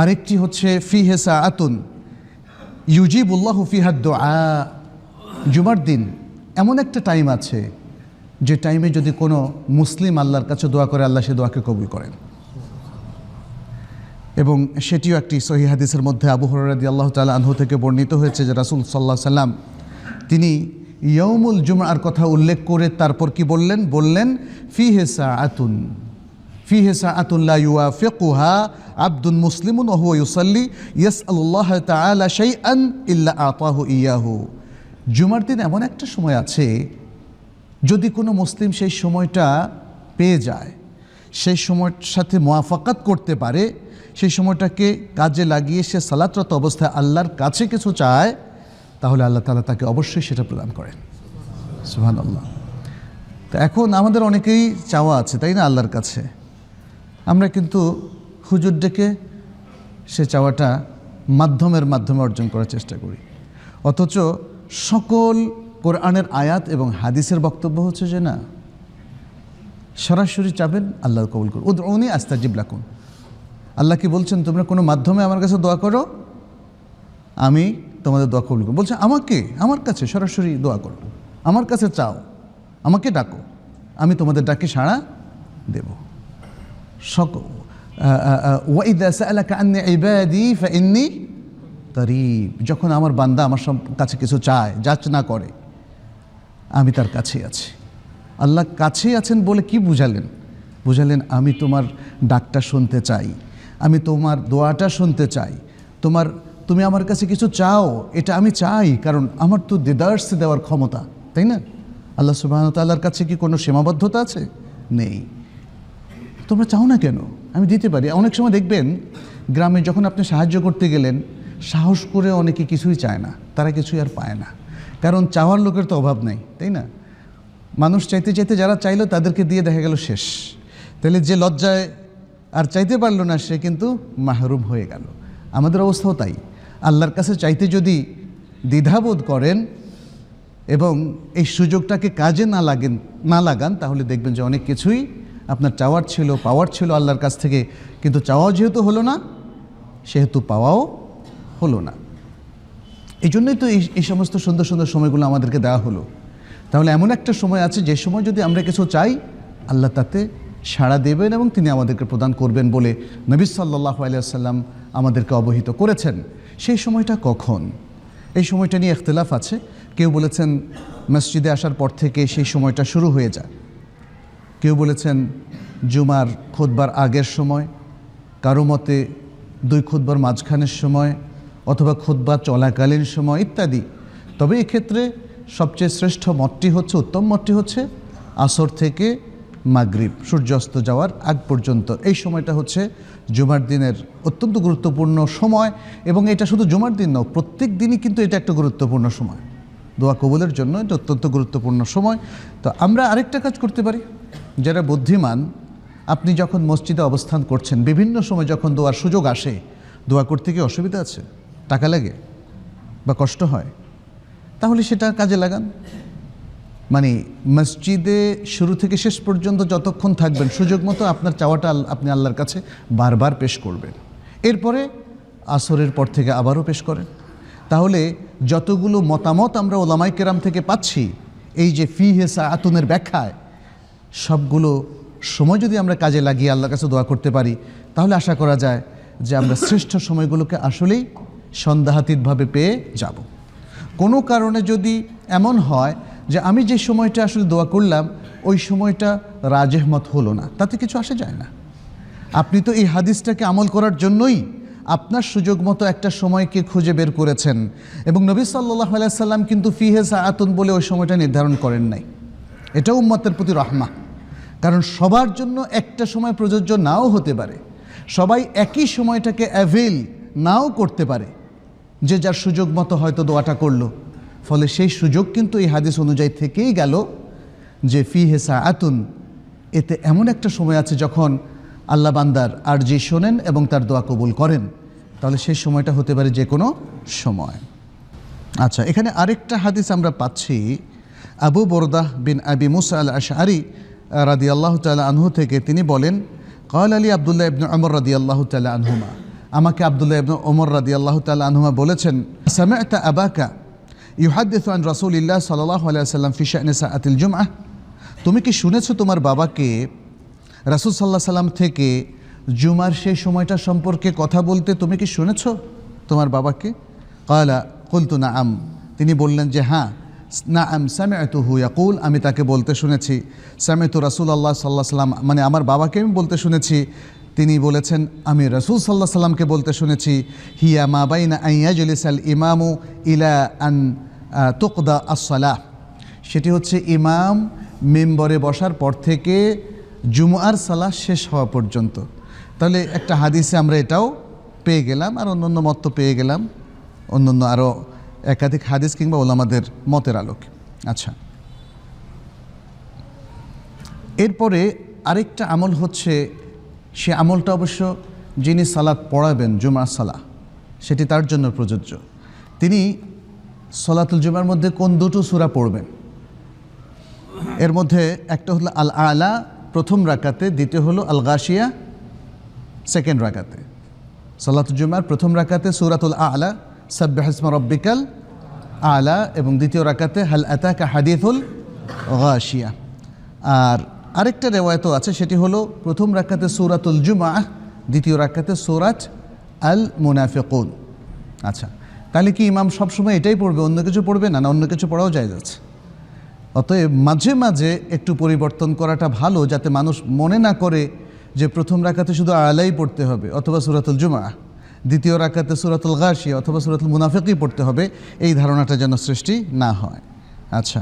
আরেকটি হচ্ছে ফিহে সাআতুন ইউজিবুল্লাহু ফিহা দুআ। জুমার দিন এমন একটা টাইম আছে যে টাইমে যদি কোনো মুসলিম আল্লাহর কাছে দোয়া করে, আল্লাহ সে দোয়াকে কবুল করেন। এবং সেটিও একটি সহিহ হাদিসের মধ্যে আবু হুরায়রা রাদিয়াল্লাহু তাআলা আনহু থেকে বর্ণিত হয়েছে যে রাসূল সাল্লাল্লাহু আলাইহি সাল্লাম তিনি ইয়াউমুল জুমআর কথা উল্লেখ করে তারপর কি বললেন ফিহে সাআতুন লা ইউওয়াফিকুহা আবদুন মুসলিমুন ওয়া হুয়া ইউসাল্লি ইয়াসআলুল্লাহ তাআলা শাইআন ইল্লা আতাহু ইয়াহু। জুমার দিন এমন একটা সময় আছে, যদি কোনো মুসলিম সেই সময়টা পেয়ে যায়, সেই সময়ের সাথে মুওয়াফাকাত করতে পারে, সেই সময়টাকে কাজে লাগিয়ে সে সালাতরত অবস্থায় আল্লাহর কাছে কিছু চায়, তাহলে আল্লাহ তাআলা তাকে অবশ্যই সেটা প্রদান করেন। সুবহানাল্লাহ। তো এখন আমাদের অনেকেই চাওয়া আছে, তাই না, আল্লাহর কাছে। আমরা কিন্তু হুজুর ডেকে সে চাওয়াটা মাধ্যমে অর্জন করার চেষ্টা করি, অথচ সকল কোরআনের আয়াত এবং হাদিসের বক্তব্য হচ্ছে যে না, সরাসরি চাবেন আল্লাহ কবুল করুন। উদউনি আস্তাজিব লাকুম। আল্লাহ কি বলছেন, তোমরা কোনো মাধ্যমে আমার কাছে দোয়া করো, আমি তোমাদের দোয়া কবুল করব। বলছে আমার কাছে সরাসরি দোয়া করো, আমার কাছে চাও, আমাকে ডাকো, আমি তোমাদের ডাকে সাড়া দেব। ওয়াইদা সাআলাকা আন্নী ইবাদি ফাইন্নী করিব। যখন আমার বান্দা আমার কাছে কিছু চায়, যাচনা করে, আমি তার কাছেই আছি। আল্লাহ কাছেই আছেন বলে কি বুঝালেন আমি তোমার ডাকটা শুনতে চাই, আমি তোমার দোয়াটা শুনতে চাই, তুমি আমার কাছে কিছু চাও, এটা আমি চাই, কারণ আমার তো দিদার্স দেওয়ার ক্ষমতা, তাই না? আল্লাহ সুবহানাহু ওয়া তাআলার কাছে কি কোনো সীমাবদ্ধতা আছে? নেই। তোমরা চাও না কেন? আমি দিতে পারি। অনেক সময় দেখবেন গ্রামে যখন আপনি সাহায্য করতে গেলেন, সাহস করে অনেকে কিছুই চায় না, তারা কিছুই আর পায় না, কারণ চাওয়ার লোকের তো অভাব নেই, তাই না? মানুষ চাইতে যারা চাইলো তাদেরকে দিয়ে দেখা গেল শেষ। তাহলে যে লজ্জায় আর চাইতে পারলো না সে কিন্তু মাহরুম হয়ে গেল। আমাদের অবস্থাও তাই। আল্লাহর কাছে চাইতে যদি দ্বিধাবোধ করেন এবং এই সুযোগটাকে কাজে না লাগান, তাহলে দেখবেন যে অনেক কিছুই আপনার চাওয়ার ছিল, পাওয়ার ছিল আল্লাহর কাছ থেকে, কিন্তু চাওয়াও যেহেতু হলো না, সেহেতু পাওয়াও হলো না। এই জন্যই তো এই সমস্ত সুন্দর সুন্দর সময়গুলো আমাদেরকে দেওয়া হলো। তাহলে এমন একটা সময় আছে যে সময় যদি আমরা কিছু চাই, আল্লাহ তাতে সাড়া দেবেন এবং তিনি আমাদেরকে প্রদান করবেন বলে নবী সাল্লাল্লাহু আলাইহি ওয়াসাল্লাম আমাদেরকে অবহিত করেছেন। সেই সময়টা কখন? এই সময়টা নিয়ে ইখতিলাফ আছে। কেউ বলেছেন মসজিদে আসার পর থেকে সেই সময়টা শুরু হয়ে যায়, কেউ বলেছেন জুমার খুতবার আগের সময়, কারো মতে 2 খুতবার মাঝখানের সময়, অথবা খুতবা চলাকালীন সময় ইত্যাদি। তবে এক্ষেত্রে সবচেয়ে শ্রেষ্ঠ মতটি হচ্ছে, উত্তম মতটি হচ্ছে আসর থেকে মাগরিব সূর্যাস্ত যাওয়ার আগ পর্যন্ত। এই সময়টা হচ্ছে জুমার দিনের অত্যন্ত গুরুত্বপূর্ণ সময়, এবং এটা শুধু জুমার দিন নয়, প্রত্যেক দিনই কিন্তু এটা একটা গুরুত্বপূর্ণ সময়। দোয়া কবুলের জন্য এটা অত্যন্ত গুরুত্বপূর্ণ সময়। তো আমরা আরেকটা কাজ করতে পারি, যারা বুদ্ধিমান, আপনি যখন মসজিদে অবস্থান করছেন, বিভিন্ন সময় যখন দোয়ার সুযোগ আসে, দোয়া করতে কি অসুবিধা আছে? টাকা লাগে বা কষ্ট হয়? তাহলে সেটা কাজে লাগান। মানে মসজিদে শুরু থেকে শেষ পর্যন্ত যতক্ষণ থাকবেন, সুযোগ মতো আপনার চাওয়াটা আপনি আল্লাহর কাছে বারবার পেশ করবেন। এরপরে আসরের পর থেকে আবারও পেশ করেন। তাহলে যতগুলো মতামত আমরা ওলামায়ে কেরাম থেকে পাচ্ছি এই যে ফিহে সাআতুনের ব্যাখ্যায়, সবগুলো সময় যদি আমরা কাজে লাগিয়ে আল্লাহর কাছে দোয়া করতে পারি, তাহলে আশা করা যায় যে আমরা শ্রেষ্ঠ সময়গুলোকে আসলেই সন্দেহাতীতভাবে পেয়ে যাব। কোনো কারণে যদি এমন হয় যে আমি যে সময়টা আসলে দোয়া করলাম ওই সময়টা রাজেহ মত হলো না, তাতে কিছু আসে যায় না। আপনি তো এই হাদিসটাকে আমল করার জন্যই আপনার সুযোগ মতো একটা সময়কে খুঁজে বের করেছেন, এবং নবী সাল্লাল্লাহু আলাইহি সাল্লাম কিন্তু ফিহে সাআতুন বলে ওই সময়টা নির্ধারণ করেন নাই। এটা উম্মতের প্রতি রহমত, কারণ সবার জন্য একটা সময় প্রযোজ্য নাও হতে পারে, সবাই একই সময়টাকে অ্যাভেল নাও করতে পারে, যে যার সুযোগ মতো হয়তো দোয়াটা করলো। ফলে সেই সুযোগ কিন্তু এই হাদিস অনুযায়ী থেকেই গেল যে ফিহে সাআতুন, এতে এমন একটা সময় আছে যখন আল্লাহ বান্দার আরজি শোনেন এবং তার দোয়া কবুল করেন। তাহলে সেই সময়টা হতে পারে যে কোনো সময়। আচ্ছা, এখানে আরেকটা হাদিস আমরা পাচ্ছি আবু বরদাহ বিন আবি মুসা আল আশআরি রাদিয়াল্লাহু তাআলা আনহু থেকে। তিনি বলেন, ক্বালা লি আব্দুল্লাহ ইবনে উমর রাদিয়াল্লাহু তাআলা আনহুমা, আমাকে আব্দুল্লাহ ইবনে ওমর রাদিয়াল্লাহু তাআলা আনহুমা বলেছেন, সামি'তা আবাকা ইউহাদ্দিসু আন রাসূলিল্লাহ সাল্লাল্লাহু আলাইহি ওয়াসাল্লাম ফি শা'নি সাআতিল জুমআহ, তুমি কি শুনেছো তোমার বাবাকে রাসূল সাল্লাল্লাহু আলাইহি সাল্লাম থেকে জুমার সেই সময়টা সম্পর্কে কথা বলতে তুমি কি শুনেছো তোমার বাবাকে? ক্বালা কুলতু নাআম, তিনি বললেন যে হ্যাঁ, নাআম সামি'তুহু ইয়াকুল, আমি তাকে বলতে শুনেছি। সামি'তু রাসূলুল্লাহ সাল্লাল্লাহু আলাইহি ওয়াসাল্লাম, মানে আমার বাবাকে আমি বলতে শুনেছি, তিনি বলেছেন আমি রাসূল সাল্লাল্লাহু আলাইহি ওয়াসাল্লামকে বলতে শুনেছি, হিয়া মা বাইনা আন ইয়াজলিসাল ইমামু ইলা আন তুকদা আস-সালাহ, সেটি হচ্ছে ইমাম মিম্বরে বসার পর থেকে জুমআর সালাহ শেষ হওয়া পর্যন্ত। তাহলে একটা হাদিসে আমরা এটাও পেয়ে গেলাম, আর অন্যান্য মত তো পেয়ে গেলাম, অন্যান্য আরও একাধিক হাদিস কিংবা ওলামাদের মতের আলোকে। আচ্ছা, এরপরে আরেকটা আমল হচ্ছে, সে আমলটা অবশ্য যিনি সালাত পড়াবেন জুমার সালাহ, সেটি তার জন্য প্রযোজ্য। তিনি সলাতুল জুমার মধ্যে কোন দুটো সূরা পড়বেন, এর মধ্যে একটা হলো আল আলা প্রথম রাকাতে, দ্বিতীয় হলো আল গাশিয়া সেকেন্ড রাকাতে। সলাতুল জুমার প্রথম রাকাতে সূরাতুল আলা সাব্বিহ ইসমা রাব্বিকাল আলা, এবং দ্বিতীয় রাকাতে হাল আতাকা হাদিসুল গাশিয়া। আর আরেকটা রেওয়ায়তও আছে, সেটি হলো প্রথম রাকাতে সূরাতুল জুমআহ, দ্বিতীয় রাকাতে সূরাত আল মুনাফিকুন। আচ্ছা, তাহলে কি ইমাম সবসময় এটাই পড়বে, অন্য কিছু পড়বে না? না, অন্য কিছু পড়াও যায় যাচ্ছে। অতএব মাঝে মাঝে একটু পরিবর্তন করাটা ভালো, যাতে মানুষ মনে না করে যে প্রথম রাকাতে শুধু আলাই পড়তে হবে অথবা সূরাতুল জুমআহ, দ্বিতীয় রাকাতে সূরাতুল গাশিয়া অথবা সূরাতুল মুনাফিকুন পড়তে হবে, এই ধারণাটা যেন সৃষ্টি না হয়। আচ্ছা,